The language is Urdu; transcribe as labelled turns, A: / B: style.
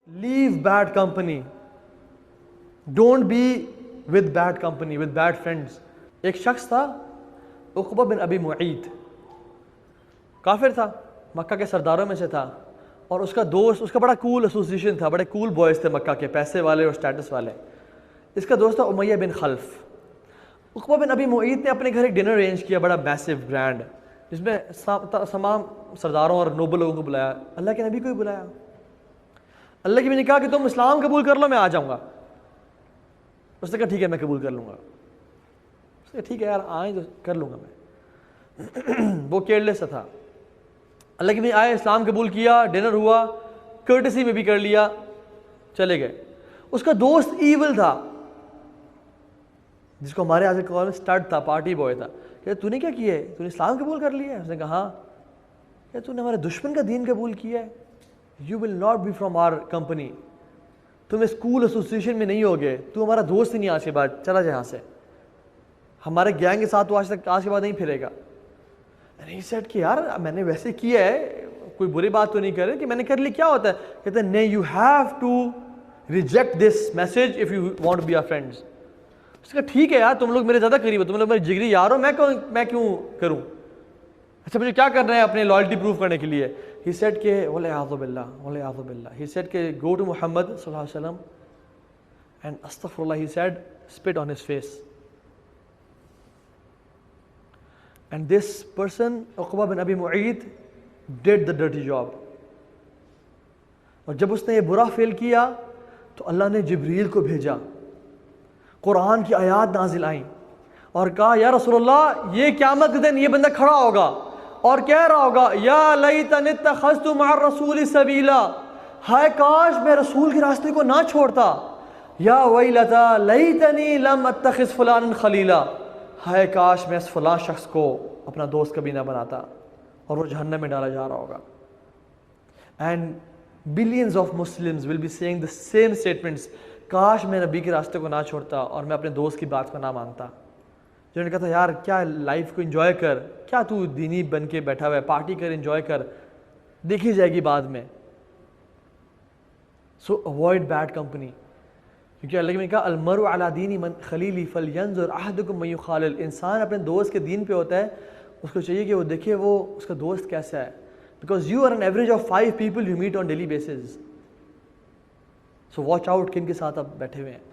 A: Leave bad company. Don't be with bad company, with bad friends. ایک شخص تھا عقبہ بن ابی معیط، کافر تھا، مکہ کے سرداروں میں سے تھا، اور اس کا دوست، اس کا بڑا کول ایسوسیشن تھا، بڑے کول بوائز تھے مکہ کے، پیسے والے اور سٹیٹس والے۔ اس کا دوست تھا امیہ بن خلف۔ عقبہ بن ابی معیط نے اپنے گھر ایک ڈنر ارینج کیا، بڑا میسو گرینڈ، جس میں تمام سرداروں اور نوبل لوگوں کو بلایا، اللہ کے نبی کو بھی بلایا۔ اللہ کے نبی نے کہا کہ تم اسلام قبول کر لو، میں آ جاؤں گا۔ اس نے کہا ٹھیک ہے میں قبول کر لوں گا۔ اس نے کہا ٹھیک ہے یار آئیں تو کر لوں گا میں۔ وہ کیئرلیس تھا۔ اللہ کے نبی آئے، اسلام قبول کیا، ڈنر ہوا، کرٹسی میں بھی کر لیا، چلے گئے۔ اس کا دوست ایول تھا، جس کو ہمارے آج کال میں اسٹڈ تھا، پارٹی بوائے تھا، کہ تو نے کیا کیا ہے، تو نے اسلام قبول کر لیا ہے؟ اس نے کہا ہاں۔ کہ تو نے ہمارے دشمن کا دین قبول کیا ہے؟ You will not be from our company, تم اسکول ایسوسیشن میں نہیں ہوگے، تو ہمارا دوست ہی نہیں آج کے بعد، چلا جائے یہاں سے، ہمارے گینگ کے ساتھ تو آج کے بعد نہیں پھرے گا۔ نہیں سیٹ کہ یار میں نے ویسے کیا ہے، کوئی بری بات تو نہیں کر رہے کہ میں نے کر لی، کیا ہوتا ہے؟ کہتے ہیں نہیں، you have to reject this message if you want to be our friends. اس کا ٹھیک ہے یار تم لوگ میرے زیادہ قریب ہو، تم لوگ میرے جگری یار ہو، میں کیوں کروں؟ اچھا مجھے کیا کرنا ہے اپنے لائلٹی پروف کرنے کے لیے؟ ہی سیڈ کہ وَلِعِیاذُ بِاللہ وَلِعِیاذُ بِاللہ، ہی سیڈ کہ گو ٹو محمد صلی اللہ علیہ وسلم اینڈ استغفر اللہ، he said spit on his face. And this person عقبہ بن ابی معیط did the dirty job. اور جب اس نے یہ برا فعل کیا تو اللہ نے جبریل کو بھیجا، قرآن کی آیات نازل آئیں اور کہا یا رسول اللہ یہ قیامت کے دن یہ بندہ کھڑا ہوگا اور کہہ رہا ہوگا یا لیتنی اتخذت مع الرسول سبیلا، ہائے کاش میں رسول کے راستے کو نہ چھوڑتا، یا ویلتا لیتنی لم اتخذ فلانا خلیلا، ہائے کاش میں اس فلاں شخص کو اپنا دوست کبھی نہ بناتا، اور وہ جہنم میں ڈالا جا رہا ہوگا۔ And billions of Muslims will be seeing the same statements، کاش میں نبی کے راستے کو نہ چھوڑتا اور میں اپنے دوست کی بات کو نہ مانتا۔ جنہوں نے کہا تھا یار کیا لائف کو انجوائے کر، کیا تو دینی بن کے بیٹھا ہوا ہے، پارٹی کر، انجوائے کر، دیکھی جائے گی بعد میں۔ سو اوائڈ بیڈ کمپنی، کیونکہ اللہ نے کہا المرء علی دین من خلیلی فلینظر احدکم من یخالل، انسان اپنے دوست کے دین پہ ہوتا ہے، اس کو چاہیے کہ وہ دیکھے وہ اس کا دوست کیسا ہے، because you are an average of 5 people you meet on daily basis. So watch out کن کے ساتھ آپ بیٹھے ہوئے ہیں۔